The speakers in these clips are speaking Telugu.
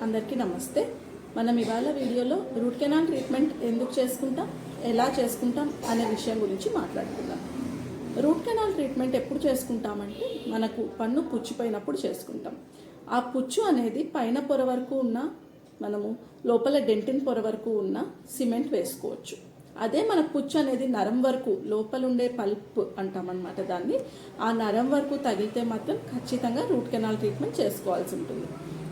అందరికీ నమస్తే. మనం ఇవాళ వీడియోలో రూట్ కెనాల్ ట్రీట్మెంట్ ఎందుకు చేసుకుంటాం, ఎలా చేసుకుంటాం అనే విషయం గురించి మాట్లాడుకుందాం. రూట్ కెనాల్ ట్రీట్మెంట్ ఎప్పుడు చేసుకుంటామంటే మనకు పన్ను పుచ్చిపోయినప్పుడు చేసుకుంటాం. ఆ పుచ్చు అనేది పైన పొర వరకు ఉన్న, మనము లోపల డెంటిన్ పొర వరకు ఉన్న సిమెంట్ వేసుకోవచ్చు. అదే మన పుచ్చు అనేది నరం వరకు, లోపల ఉండే పల్ప్ అంటామన్నమాట దాన్ని, ఆ నరం వరకు తగిలితే మాత్రం ఖచ్చితంగా రూట్ కెనాల్ ట్రీట్మెంట్ చేసుకోవాల్సి ఉంటుంది.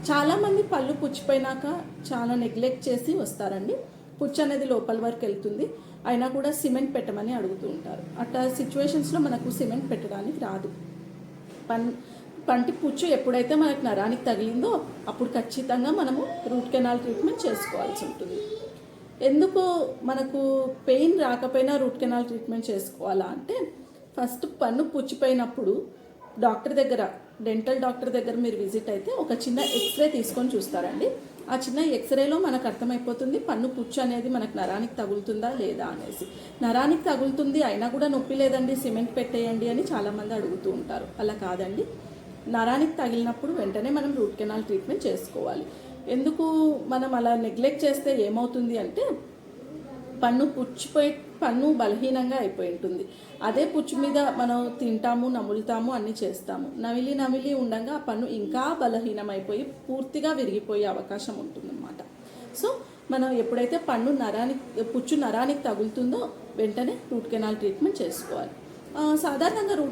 చాలామంది పళ్ళు పుచ్చిపోయినాక చాలా నెగ్లెక్ట్ చేసి వస్తారండి. పుచ్చు అనేది లోపల వరకు వెళ్తుంది, అయినా కూడా సిమెంట్ పెట్టమని అడుగుతూ ఉంటారు. అట్లా సిచ్యువేషన్స్లో మనకు సిమెంట్ పెట్టడానికి రాదు. పంటి పుచ్చు ఎప్పుడైతే మనకు నరానికి తగిలిందో అప్పుడు ఖచ్చితంగా మనము రూట్ కెనాల్ ట్రీట్మెంట్ చేసుకోవాల్సి ఉంటుంది. ఎందుకు మనకు పెయిన్ రాకపోయినా రూట్ కెనాల్ ట్రీట్మెంట్ చేసుకోవాలా అంటే, ఫస్ట్ పన్ను పుచ్చిపోయినప్పుడు డాక్టర్ దగ్గర, డెంటల్ డాక్టర్ దగ్గర మీరు విజిట్ అయితే ఒక చిన్న ఎక్స్రే తీసుకొని చూస్తారండి. ఆ చిన్న ఎక్స్రేలో మనకు అర్థమైపోతుంది పన్ను పుచ్చు అనేది మనకు నరానికి తగులుతుందా లేదా అనేసి. నరానికి తగులుతుంది అయినా కూడా నొప్పి లేదండి, సిమెంట్ పెట్టేయండి అని చాలామంది అడుగుతూ ఉంటారు. అలా కాదండి, నరానికి తగిలినప్పుడు వెంటనే మనం రూట్ కెనాల్ ట్రీట్మెంట్ చేసుకోవాలి. ఎందుకు మనం అలా నెగ్లెక్ట్ చేస్తే ఏమవుతుంది అంటే, పన్ను బలహీనంగా అయిపోయి ఉంటుంది. అదే పుచ్చు మీద మనం తింటాము, నములుతాము, అన్నీ చేస్తాము. నమిలి ఉండగా ఆ పన్ను ఇంకా బలహీనమైపోయి పూర్తిగా విరిగిపోయే అవకాశం ఉంటుందన్నమాట. సో మనం ఎప్పుడైతే పుచ్చు నరానికి తగులుతుందో వెంటనే రూట్ కెనాల్ ట్రీట్మెంట్ చేసుకోవాలి. సాధారణంగా రూట్